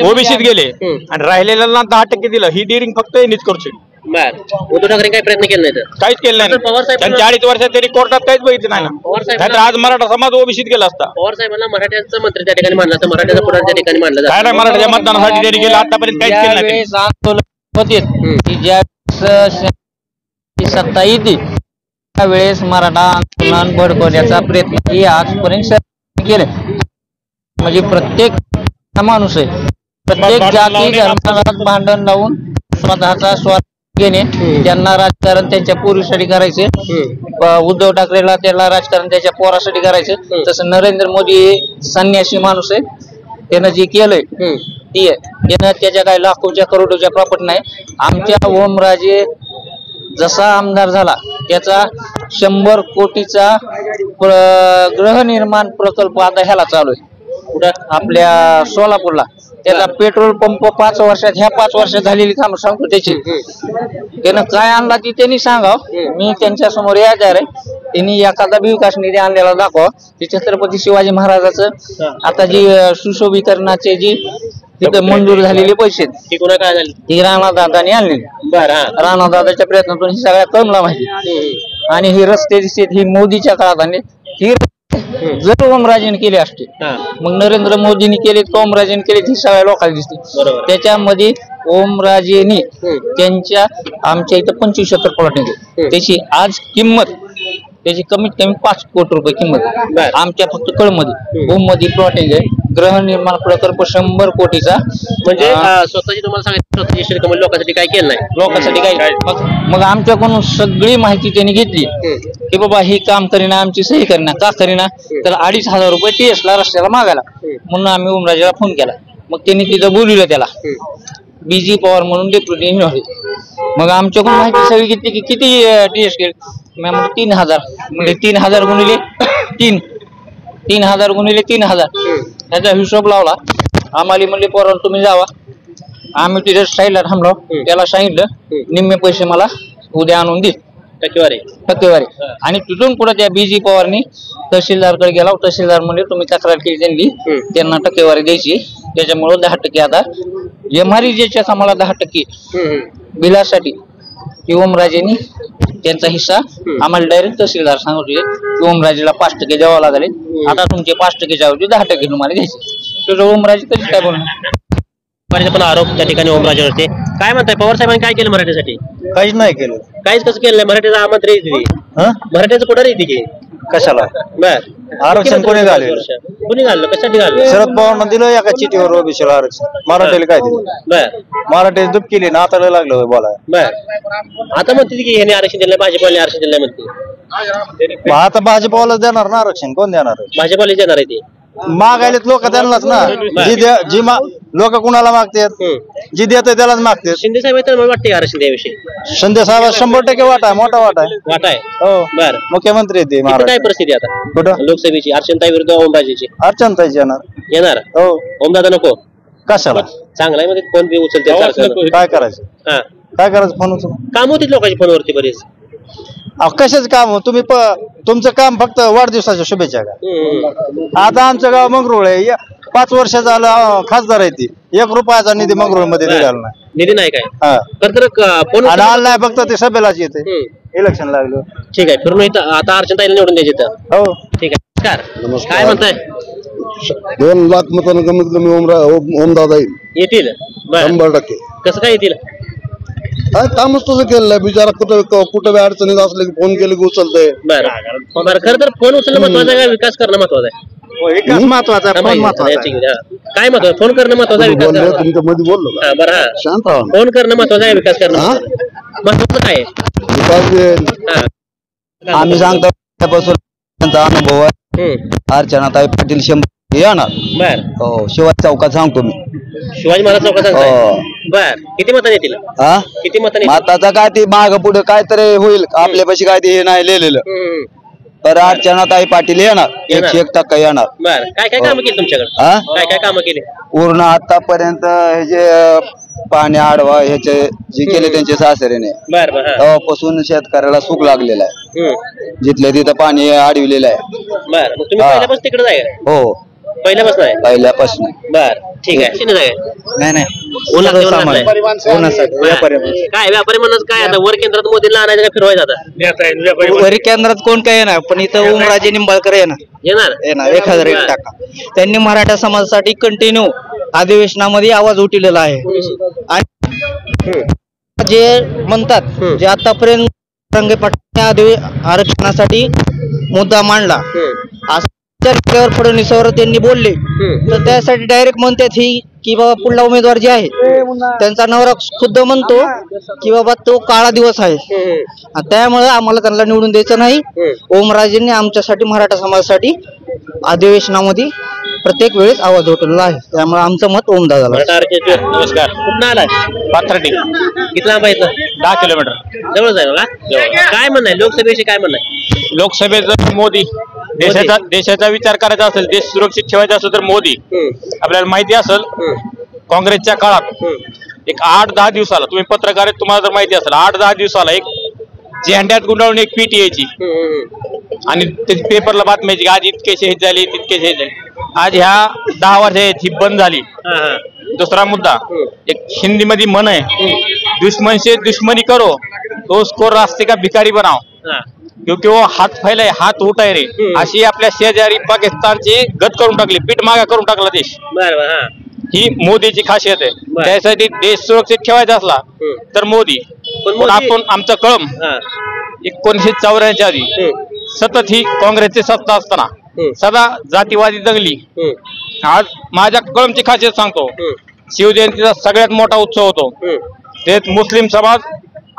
Speaker 1: ओबीसीत गेले, आणि राहिलेल्यांना 10% दिलं. ही डिरिंग फक्त यांनीच करू शकतो.
Speaker 5: बर उद्धव ठाकरे काय प्रयत्न केले नाही तर
Speaker 1: काहीच केलं नाही. त्यांच्या 2.5 वर्षात तरी कोर्टात काहीच बघितलं नाही ना. नाहीतर आज मराठा समाज ओबीसीत गेला असता.
Speaker 5: पवार साहेबांना मराठ्यांचं मंत्री त्या ठिकाणी मानलं, मराठ्याचा पुढार त्या ठिकाणी मानलं
Speaker 1: काय नाही, मराठ्याच्या मतदानासाठी त्यांनी केलं, आतापर्यंत काहीच केलं नाही.
Speaker 2: आंदोलन होते की ज्यावेळेस सत्ता येते त्यावेळेस मराठा आंदोलन भडकवण्याचा प्रयत्न ही आजपर्यंत केले. म्हणजे प्रत्येक माणूस आहे, प्रत्येक जाती धर्मात भांडण लावून स्वतःचा स्वार्थ घेणे, त्यांना राजकारण त्यांच्या पोरीसाठी करायचे. उद्धव ठाकरेला त्याला राजकारण त्याच्या पोरासाठी करायचं. तसं नरेंद्र मोदी संन्यासी माणूस आहे, त्यानं जे केलंय ती आहे. त्यानं त्याच्या काही लाखोच्या करोडोच्या प्रॉपर्टी नाही. आमच्या ओमराजे जसा आमदार झाला त्याचा 100 कोटीचा गृहनिर्माण प्रकल्प आता ह्याला चालू आहे कुठं आपल्या सोलापूरला. त्याचा पेट्रोल पंप 5 वर्षात ह्या 5 वर्षात झालेली कामं सांगतो त्याची. त्यानं काय आणला ती त्यांनी सांगावं, मी त्यांच्या समोर यायचं आहे. त्यांनी एखादा बी विकास निधी आणलेला दाखवा. ते छत्रपती शिवाजी महाराजाचं आता जी सुशोभीकरणाचे जी तिथे मंजूर झालेले पैसे ती राणादादांनी आणलेली. राणादादाच्या प्रयत्नातून ही सगळ्या कळमला माहिती. आणि ही रस्ते दिसते ही मोदीच्या काळात आणले. ही जर ओमराजेने केले असते, मग नरेंद्र मोदींनी केले का ओमराजेने केले ही सगळ्या लोकांना दिसते. त्याच्यामध्ये ओमराजेनी त्यांच्या आमच्या इथं 25 एकर प्लॉट आहे, त्याची आज किंमत त्याची कमीत कमी 5 कोटी रुपये किंमत आमच्या फक्त कळमध्ये. ओममध्ये प्लॉटिंग आहे, गृहनिर्माण प्रकल्प 100 कोटीचा.
Speaker 5: म्हणजे स्वतःची तुम्हाला सांगितलं स्वतःची शिरकम लोकांसाठी काय केलं नाही,
Speaker 2: लोकांसाठी काय. मग आमच्याकडून सगळी माहिती त्यांनी घेतली की बाबा ही काम करीना, आमची सही करीना. का करीना तर 2,500 रुपये TS ला रस्त्याला मागायला. म्हणून आम्ही ओमराजेला फोन केला. मग त्यांनी तिथं बोलवलं त्याला, BG पवार म्हणून डेप्युटी इंजिनियर. मग आमच्याकडून माहिती सगळी घेतली की किती TS केले. मी म्हणतो 3,000. म्हणजे 3,000 गुणिले 3,000 गुणिले 3,000 ह्याचा हिशोब लावला. आम्हाला म्हणले पोरांनो तुम्ही जावा. आम्ही तिथे साईडला थांबलो. त्याला सांगितलं निम्मे पैसे मला उद्या आणून दे, टक्केवारी. आणि तिथून पुढे त्या BG पवारनी तहसीलदारकडे गेला. तहसीलदार म्हणजे तुम्ही तक्रार केली त्यांनी, त्यांना टक्केवारी द्यायची. त्याच्यामुळे 10% आता MREJच्या आम्हाला 10% बिलासाठी ओमराजेनी त्यांचा हिस्सा आम्हाला डायरेक्ट तहसीलदार सांगत होते की ओमराजेला 5% द्यावा लागले. आता तुमचे 5% जावं 10% तुम्हाला घ्यायचे. तर ओमराजे कधी काय बोलणार.
Speaker 5: पण आरोप त्या ठिकाणी ओमराजेवरती काय म्हणताय पवार साहेबांनी काय केलं मराठीसाठी.
Speaker 6: काहीच नाही केलं.
Speaker 5: काहीच कसं केलं. मराठीचा आमंत्रण येते, मराठीचं कुठं येते की
Speaker 6: कशाला
Speaker 5: बर
Speaker 6: आरक्षण कोणी घालवलं?
Speaker 5: कोणी घाललं कशासाठी घाललं
Speaker 6: शरद पवारांना दिलं एका चिठीवर ओबीसीला आरक्षण मराठीला काय दिलं
Speaker 5: बर
Speaker 6: मराठी दुप केली ना आता लागलं बोलाय
Speaker 5: बर आता म्हणते की ह्याने आरक्षण दिलं भाजपाने आरक्षण दिलं म्हणते
Speaker 6: आता भाजपाला देणार ना आरक्षण कोण देणार
Speaker 5: भाजपाला देणार आहे ते
Speaker 6: मागायलेत लोक त्यांनाच ना जी लोक कुणाला मागतात जी देत त्यालाच मागतात
Speaker 5: शिंदे साहेब तर मला वाटते आरक्षण द्याविषयी
Speaker 6: शिंदे साहेब 100% वाटा आहे मोठा वाटा आहे
Speaker 5: वाट आहे
Speaker 6: हो
Speaker 5: बर
Speaker 6: मुख्यमंत्री आहेत ते
Speaker 5: काय
Speaker 6: महाराष्ट्र
Speaker 5: परिस्थिती आता
Speaker 6: कुठं
Speaker 5: लोकसभेची अर्चनताई विरुद्ध ओमराजेची
Speaker 6: अर्चनताईच येणार
Speaker 5: येणार
Speaker 6: हो
Speaker 5: ओमदादा नको
Speaker 6: कशाला
Speaker 5: चांगला आहे मध्ये फोन पे उचलते
Speaker 6: काय करायचं
Speaker 5: हा
Speaker 6: काय करायचं फोन उचलून
Speaker 5: काम होती लोकांची फोनवरती बरीच
Speaker 6: कशाच काम तुम्ही तुमचं काम फक्त वाढदिवसाच्या शुभेच्छा का आता आमचं गाव मंगरुळ आहे 5 वर्ष झालं खासदार आहे ती 1 रुपयाचा निधी मंगरुळ मध्ये दिलेला नाही
Speaker 5: निधी नाही काय
Speaker 6: हा
Speaker 5: तर फोन
Speaker 6: आणि आला नाही फक्त ते सभेलाच येते इलेक्शन लागलं
Speaker 5: ठीक आहे फिरून इथं आता अर्चनताईला निवडून द्यायचे तर
Speaker 6: हो
Speaker 5: ठीक आहे नमस्कार काय म्हणताय
Speaker 7: 2 लाख मतांना कमीत कमी ओमदादा
Speaker 5: येतील बर
Speaker 7: 100%.
Speaker 5: कसं काय येतील
Speaker 7: काय कामच तसं केलेलं आहे बिचारा कुठं अडचणीत असले की फोन केले की उचलतंय
Speaker 5: बरं बरं खरं तर फोन उचलणं महत्वाचं आहे का विकास करणं महत्वाचं आहे
Speaker 6: विकास महत्वाचा फोन महत्वाचा
Speaker 5: काय महत्वाचं फोन करणं महत्वाचं आहे विकास करणं
Speaker 7: तुमच्या मध्ये बोललो का
Speaker 5: बरं हा
Speaker 7: शांत राहा
Speaker 5: फोन करणं महत्वाचं आहे विकास करणं महत्वाचं काय
Speaker 7: विकास जे
Speaker 6: आम्ही सांगतो त्यापासून त्यांचा अनुभव आहे अर्चनाताई पाटील 100 येणार
Speaker 5: बर
Speaker 6: हो शिवाजी चौकात सांगतो मी
Speaker 5: शिवाजी महाराज चौकात सांगताय बर किती मतांनी येतील
Speaker 6: हा
Speaker 5: किती मतांनी
Speaker 6: माताचा काय ते माग पुढे काय तरी होईल आपल्यापाशी काय ते हे नाही लिहिलेलं तर अर्चनाताई पाटील येणार 100% येणार
Speaker 5: बर काय काय कामं केली तुमच्याकडे
Speaker 6: हा
Speaker 5: काय काय कामं केली
Speaker 6: पूर्ण आतापर्यंत हे जे पाणी आडवा ह्याचे जे केले त्यांचे सासऱ्याने
Speaker 5: बर बर
Speaker 6: तेव्हापासून शेतकऱ्याला सुख लागलेला आहे जिथल्या तिथं पाणी अडविलेलं आहे
Speaker 5: बर मग तुम्ही पहिल्यापासून तिकडे जाय
Speaker 6: हो
Speaker 5: पहिल्यापासून आहे
Speaker 6: पहिल्यापासून
Speaker 5: बर ठीक आहे शिंदे जाय
Speaker 6: नाही नाही
Speaker 5: काय व्यापारी म्हणून काय आता वर केंद्रात मोदींना आणायचं का फिरवायचं आता
Speaker 6: वरी केंद्रात कोण काय येणार पण इथं ओमराजे निंबाळकर
Speaker 5: येणार
Speaker 6: येणार 1000 टाका त्यांनी मराठा समाजासाठी कंटिन्यू अधिवेशनामध्ये आवाज उठवलेला आहे आणि जे म्हणतात जे आतापर्यंत रंगेपाटणे आरक्षणासाठी मुद्दा मांडला असं फडणवीसवर त्यांनी बोलले तर त्यासाठी डायरेक्ट म्हणतात ही की बाबा पुढला उमेदवार जे आहे त्यांचा नवरा खुद्द म्हणतो की बाबा तो काळा दिवस आहे त्यामुळे आम्हाला त्यांना निवडून द्यायचं नाही ओमराजेंनी आमच्यासाठी मराठा समाजासाठी अधिवेशनामध्ये प्रत्येक वेळेस आवाज उठवलेला आहे त्यामुळे आमचं मत ओमदादाला.
Speaker 5: नमस्कार कुठं आलाय पाथर्डी किती लांब आहे
Speaker 1: 10 किलोमीटर
Speaker 5: जवळ जाईल का काय म्हणणं लोकसभेशी काय म्हणणं
Speaker 1: लोकसभेचं मोदी देशाचा विचार करायचा असेल देश सुरक्षित ठेवायचा असेल तर मोदी आपल्याला माहिती असेल काँग्रेसच्या काळात एक 8-10 दिवसाला तुम्ही पत्रकार आहेत तुम्हाला जर माहिती असेल 8-10 दिवसाला एक झेंड्यात गुंडाळून एक पीट यायची आणि पेपरला बातमी यायची आज इतकेशे हे झाले तितकेशे हे झाले आज ह्या 10 वर्षाची ही बंद झाली. दुसरा मुद्दा एक हिंदी मध्ये म्हण आहे दुश्मन से दुश्मनी करो तो उसको रास्ते का भिकारी बनाओ क्योंकि वो हात फैलाय हात उठाय रे अशी आपल्या शेजारी पाकिस्तानची गत करून टाकली पीठ मागा करून टाकला देश. ही मोदीची खासियत आहे त्यासाठी देश सुरक्षित ठेवायचा असला तर मोदी पण आपण आमचं कळम 1984 आधी सतत ही काँग्रेसची सत्ता असताना सदा जातीवादी दंगली. आज माझ्या कळमची खासियत सांगतो शिवजयंतीचा सगळ्यात मोठा उत्सव होतो त्यात मुस्लिम समाज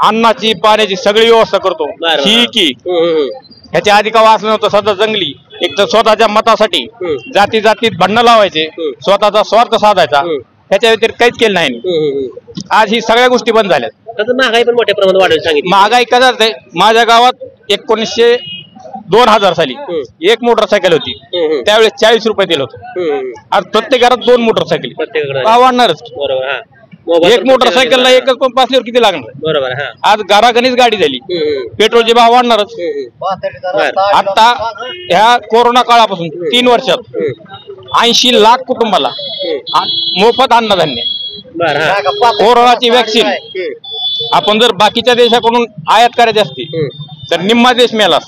Speaker 1: अन्नाची पाण्याची सगळी व्यवस्था करतो ही की ह्याच्या आधी का वाचलं नव्हतं सतत जंगली एक तर स्वतःच्या मतासाठी जातीत भांडणं लावायचे स्वतःचा स्वार्थ साधायचा ह्याच्या व्यतिरिक्त काहीच केलं नाही. आज ही सगळ्या गोष्टी बंद झाल्यात.
Speaker 5: महागाई पण मोठ्या प्रमाणात वाढेल सांगितली
Speaker 1: महागाई कदाच आहे माझ्या गावात 2000 साली एक मोटरसायकल होती त्यावेळेस 40 रुपये दिलं होतं. आज प्रत्येक घरात 2 मोटरसायकल वाढणारच. एक मोटरसायकलला एकच पंप असल्यावर किती लागणार
Speaker 5: बरोबर
Speaker 1: आज घराघणीच गाडी झाली पेट्रोलचे भाव वाढणारच. आता ह्या कोरोना काळापासून 3 वर्षात 80 लाख कुटुंबाला मोफत अन्नधान्य कोरोनाची वॅक्सिन आपण जर बाकीच्या देशाकडून आयात करायची असती तर निम्मा देश मेला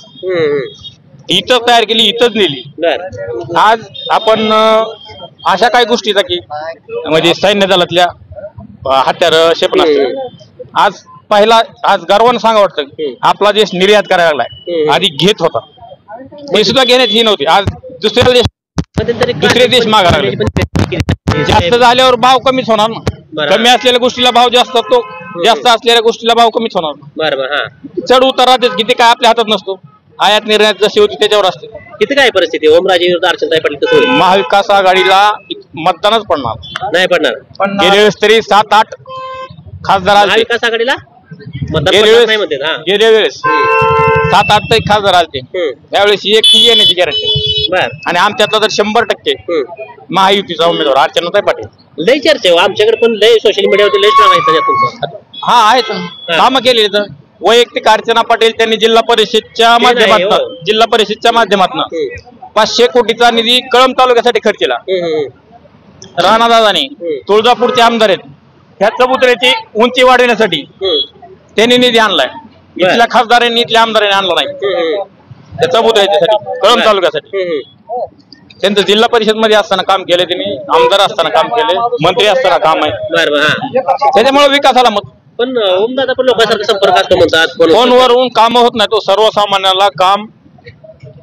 Speaker 1: इथं तयार केली इथंच नेली. आज आपण अशा काही गोष्टीचा की म्हणजे सैन्य दलातल्या हत्यार क्षेपणास्त्र आज गर्वानं सांगा वाटतं आपला देश निर्यात करायला लागलाय आधी घेत होता ते सुद्धा घेण्यात ही नव्हती. आज दुसरे देश मागा लागले. जास्त झाल्यावर भाव कमीच होणार ना. कमी असलेल्या गोष्टीला भाव जास्त असतो, जास्त असलेल्या गोष्टीला भाव कमीच होणार.
Speaker 5: बरोबर. हा,
Speaker 1: चढ उतार राहतेच, किती काय आपल्या हातात नसतो. आयात निर्णयात जशी होती त्याच्यावर असते.
Speaker 5: किती काय परिस्थिती ओमराजे विरुद्ध अर्चनाताई पाटील कसं होईल?
Speaker 1: महाविकास आघाडीला मतदानच पडणार
Speaker 5: नाही पडणार.
Speaker 1: गेल्या वेळेस तरी 7-8 खासदार आले.
Speaker 5: महाविकास आघाडीला मतदान
Speaker 1: गेल्या
Speaker 5: पडणार नाही म्हणते. हा,
Speaker 1: वेळेस गेल्या वेळेस 7-8 तरी खासदार आले. त्यावेळेस एक येण्याची गॅरंटी.
Speaker 5: बर.
Speaker 1: आणि आमच्यातला तर 100% महायुतीचा उमेदवार अर्चनाताई पाटील.
Speaker 5: लय चर्चा आहे आमच्याकडे पण, लय सोशल मीडियावरती लय सांगायचं.
Speaker 1: हा आहेत कामं केलेली तर. वैयक्तिक अर्चना पाटील त्यांनी जिल्हा परिषदच्या माध्यमातून 500 कोटीचा निधी कळंब तालुक्यासाठी खर्च केला. राणादादांनी तुळजापूरचे आमदार आहेत, ह्या चबुतऱ्याची उंची वाढवण्यासाठी त्यांनी निधी आणलाय. इथल्या खासदारांनी इथल्या आमदारांनी आणला नाही. त्या चबुतऱ्याच्यासाठी कळंब तालुक्यासाठी त्यांचं जिल्हा परिषद मध्ये असताना काम केले, त्यांनी आमदार असताना काम केले, मंत्री असताना काम आहे. त्याच्यामुळे विकासाला मत.
Speaker 5: पण ओमदादा पण लोकांसारखा संपर्क असतो म्हणतात.
Speaker 1: फोनवरून काम होत नाही. तो सर्वसामान्याला काम,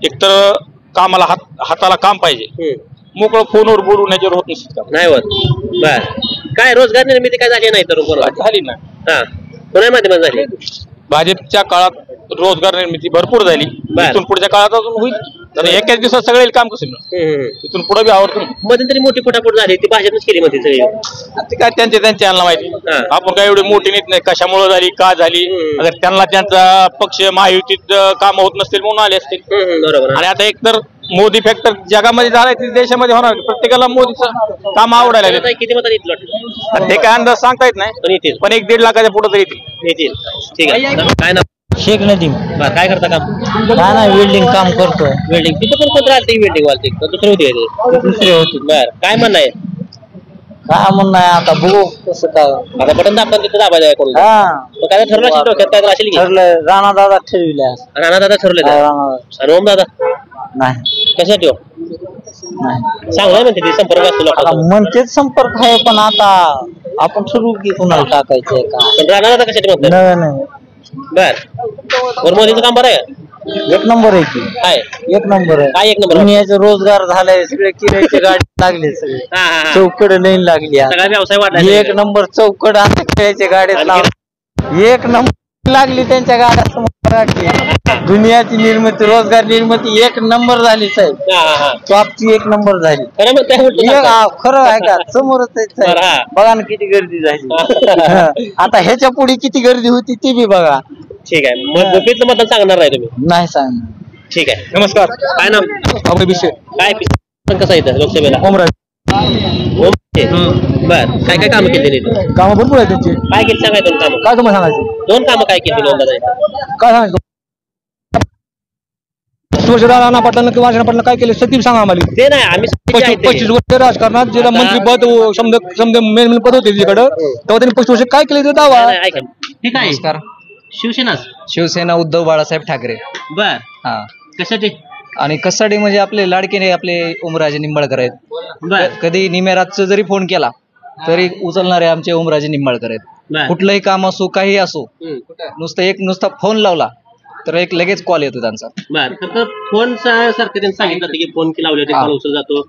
Speaker 1: एकतर कामाला हाताला काम पाहिजे. मोकळं फोनवर बोलून याच्यावर होत नसतं
Speaker 5: नाही होत. बर. काय रोजगार निर्मिती काय झाली नाही तर
Speaker 1: झाली ना.
Speaker 5: हा, कोणा माध्यमात झाली?
Speaker 1: भाजपच्या काळात रोजगार निर्मिती भरपूर झाली. इथून पुढच्या काळात अजून होईल. तर एकाच दिवसात सगळे काम कसं इथून पुढे बी आवडतो.
Speaker 5: मध्यंतरी मोठी फटाफट झाली ती भाजपच केली म्हणते सगळी.
Speaker 1: काय त्यांच्या यांना माहिती. आपण काय एवढी मोठी नेत नाही. कशामुळे झाली, का झाली. अगर त्यांना त्यांचा पक्ष महायुतीत काम होत नसतील म्हणून आले असतील.
Speaker 5: बरोबर.
Speaker 1: आणि आता एकतर मोदी फॅक्टर जगामध्ये झालाय, देशामध्ये होणार. प्रत्येकाला मोदीचं काम आवडायला लागलं.
Speaker 5: किती मतात येतील
Speaker 1: ते काय अंदाज सांगता येत नाही, पण 1-1.5 लाखाच्या पुढे तरी
Speaker 5: येतील. ठीक आहे. काय ना
Speaker 4: शेख नदीम.
Speaker 5: बरं, काय करता काम?
Speaker 4: काय नाही, वेल्डिंग काम करतोय.
Speaker 5: वेल्डिंग तिथे पण कोण राहते? वेल्डिंग वालते दुसरे होते?
Speaker 4: दुसरे होते.
Speaker 5: बरं, काय म्हणणं आहे?
Speaker 4: काय म्हणणं आहे आता, बघू कसं काय.
Speaker 5: आता बटन दाबतात तिथे दाबायचं करून. काय ठरलं असेल डोक्यात, काय असेल की?
Speaker 4: ठरलंय, राणा दादा ठरविले.
Speaker 5: राणा दादा ठरले. आणि ओम दादा
Speaker 4: नाही.
Speaker 5: कशासाठी हो?
Speaker 4: नाही
Speaker 5: चांगलं म्हणते ते संपर्क असतो लोकांचा.
Speaker 4: म्हणतेच संपर्क आहे, पण आता आपण ठरवू की कुणाला टाकायचंय का.
Speaker 5: पण राणा दादा कशासाठी म्हणतात?
Speaker 4: नाही.
Speaker 5: बर. मोदीचं काम बरं आहे.
Speaker 4: एक नंबर आहे की.
Speaker 5: काय
Speaker 4: एक नंबर आहे.
Speaker 5: काय एक नंबर?
Speaker 4: दुनियाचे रोजगार झालाय, सगळे किरायचे गाडी लागले, सगळे चौकड लाईन लागली.
Speaker 5: सगळा व्यवसाय वाढला.
Speaker 4: एक नंबर चौकड आता किरायचे गाडी एक नंबर लागली त्यांच्या गाड्या समोर. दुनियाची निर्मिती, रोजगार निर्मिती एक नंबर झाली साहेब. टॉपची एक नंबर झाली. खरं आहे का? समोरच आहे. बघा ना किती गर्दी झाली. आता ह्याच्या पुढे किती गर्दी होती ती बी बघा.
Speaker 5: ठीक आहे. मग गोपीतलं मतदान सांगणार नाही तुम्ही?
Speaker 4: नाही सांगणार.
Speaker 5: ठीक आहे.
Speaker 1: नमस्कार.
Speaker 5: काय नाव? काय कसं येतं लोकसभेला? बर. काय काय कामं केली?
Speaker 2: कामं भरपूर आहेत त्यांची.
Speaker 5: काय केली सांगायचं काम?
Speaker 2: काय तुम्हाला सांगायचं?
Speaker 5: 2 कामं काय केली ओमदादा?
Speaker 2: काय सांगायचं? राणा पाटलांना किंवा अर्चना पाटलांना काय केलं सतीम सांगा आम्हाला.
Speaker 5: ते नाही, आम्ही
Speaker 2: 25 वर्ष राजकारणात जिल्हा मंत्रीपद समजा मेन पद होते तिच्याकडं, तेव्हा त्यांनी 25 वर्ष काय केलं दावा.
Speaker 5: ठीक आहे. नमस्कार.
Speaker 6: शिवसेना उद्धव बाळासाहेब ठाकरे.
Speaker 5: बर.
Speaker 6: हा.
Speaker 5: कशासाठी?
Speaker 6: आणि कशासाठी म्हणजे आपले लाडके आपले ओमराजे निंबाळकर आहेत. कधी निमेरातचा जरी फोन केला तरी उचलणारे आमचे ओमराजे निंबाळकर आहेत. कुठलंही काम असो, काही असो, नुसता फोन लावला तर एक लगेच कॉल येतो त्यांचा.
Speaker 5: बरं. फोन सारखं त्यांनी सांगितलं की फोन लावले ते कॉल उचल जातो.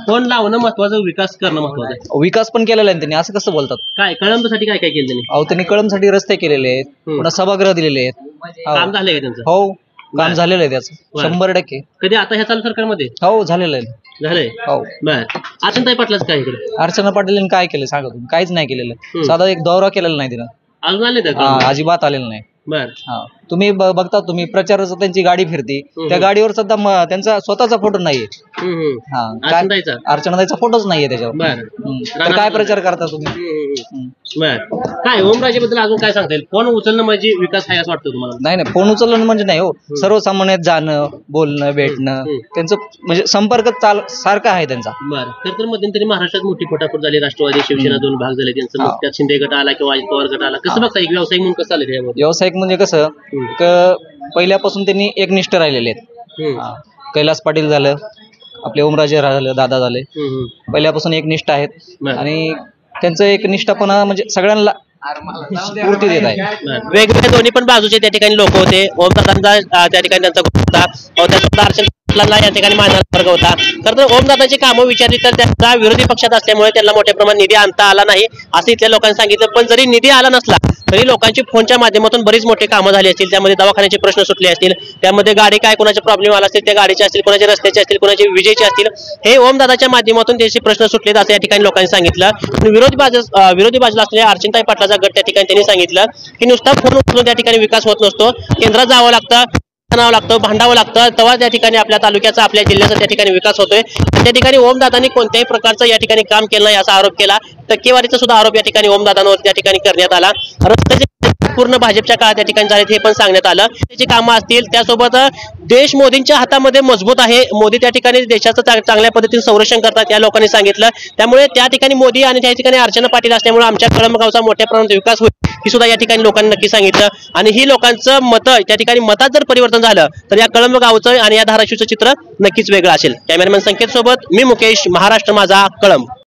Speaker 5: फोन लावणं महत्वाचं, विकास करणं महत्वाचं आहे.
Speaker 6: विकास पण केलेला आहे त्यांनी. असं कसं बोलतात?
Speaker 5: काय कळंबसाठी काय काय केलं त्यांनी?
Speaker 6: अहो, त्यांनी कळंबसाठी रस्ते केलेले आहेत, पुन्हा सभागृह दिलेले आहेत.
Speaker 5: काम झालंय का त्यांचं?
Speaker 6: हो, काम झालेलं आहे त्याचं 100%.
Speaker 5: कधी आता ह्या चालू सरकारमध्ये?
Speaker 6: हो, झालेलं आहे.
Speaker 5: झालंय.
Speaker 6: हो.
Speaker 5: बर. अर्चनाताई पाटलाच काय इकडे?
Speaker 6: अर्चना पाटील काय केलं सांगा तुम्ही? काहीच नाही केलेलं. साधा एक दौरा केलेला नाही तिनं.
Speaker 5: अजून आले तर
Speaker 6: अजिबात आलेलं नाही.
Speaker 5: बर.
Speaker 6: तुम्ही बघता, तुम्ही प्रचाराचं त्यांची गाडी फिरते, त्या गाडीवर सुद्धा त्यांचा स्वतःचा फोटो नाहीये. अर्चनाताईचा फोटोच नाहीये त्याच्यावर. तर काय प्रचार करता तुम्ही?
Speaker 5: काय ओमराजे बद्दल अजून काय सांगता येईल? फोन उचलणं म्हणजे विकास आहे असं वाटतं तुम्हाला?
Speaker 6: नाही, फोन उचलणं म्हणजे नाही हो. सर्वसामान्यात जाणं, बोलणं, भेटणं, त्यांचं म्हणजे संपर्क सारखा आहे त्यांचा.
Speaker 5: बरं. तर मध्यंतरी महाराष्ट्रात मोठी फटाफट झाली. राष्ट्रवादी शिवसेना 2 भाग झाले त्यांचं. त्यात शिंदे गट आला किंवा अजित पवार गट आला. कसं बघता? एक व्यावसायिक म्हणून कसं आलं त्यामध्ये?
Speaker 6: व्यावसायिक म्हणजे कसं, पहिल्यापासून त्यांनी एकनिष्ठ राहिलेले आहेत. कैलास पाटील झालं, आपले ओमराजे झालं, दादा झाले, पहिल्यापासून एकनिष्ठ आहेत. आणि त्यांचं एकनिष्ठपणा म्हणजे सगळ्यांना स्फूर्ती देत आहे.
Speaker 5: वेगवेगळ्या दोन्ही पण बाजूचे त्या ठिकाणी लोक होते. ओमदादांचा त्या ठिकाणी त्यांचा ग्रुप होता, त्याच्यानंतर अर्चना पाटलांना या ठिकाणी मानणारा वर्ग होता. खरं तर ओमदादांची कामं विचारली तर त्यांचा विरोधी पक्षात असल्यामुळे त्यांना मोठ्या प्रमाणात निधी आणता आला नाही असं इथल्या लोकांनी सांगितलं. पण जरी निधी आला नसला तरी लोकांची फोनच्या माध्यमातून बरीच मोठी कामं झाली असतील. त्यामध्ये दवाखान्याचे प्रश्न सुटले असतील, त्यामध्ये गाडी काय कोणाचे प्रॉब्लेम आला असतील, त्या गाडीचे असतील, कोणाचे रस्त्याचे असतील, कोणाचे विजेचे असतील, हे ओमदादाच्या माध्यमातून त्याचे प्रश्न सुटलेत असं या ठिकाणी लोकांनी सांगितलं. विरोधी बाजूला असलेल्या अर्चनाताई पाटलाचा गट त्या ठिकाणी त्यांनी सांगितलं की नुसता फोन उचलून त्या ठिकाणी विकास होत नसतो, केंद्रात जावं लागतं, भांडावं लागतं, तेव्हा त्या ठिकाणी आपल्या तालुक्याचा आपल्या जिल्ह्याचा त्या ठिकाणी विकास होतोय. त्या ठिकाणी ओमदादांनी कोणत्याही प्रकारचं या ठिकाणी काम केलं नाही असा आरोप केला. टक्केवारीचा सुद्धा आरोप या ठिकाणी ओमदादांवर त्या ठिकाणी करण्यात आला. रस्त्याचे पूर्ण भाजपच्या काळात त्या ठिकाणी झाले हे पण सांगण्यात आलं. त्याची कामं असतील, त्यासोबत देश मोदींच्या हातामध्ये मजबूत आहे, मोदी त्या ठिकाणी देशाचं चांगल्या पद्धतीने संरक्षण करतात या लोकांनी सांगितलं. त्यामुळे त्या ठिकाणी मोदी आणि त्या ठिकाणी अर्चना पाटील असल्यामुळे आमच्या कळंब गावचा मोठ्या प्रमाणात विकास होईल ही सुद्धा या ठिकाणी लोकांनी नक्की सांगितलं. आणि ही लोकांचं मतं त्या ठिकाणी मतात जर परिवर्तन झालं तर या कळंब गावचं आणि या धाराशिवचं चित्र नक्कीच वेगळं असेल. कॅमेरामॅन संकेत सोबत मी मुकेश, महाराष्ट्र माझा, कळंब.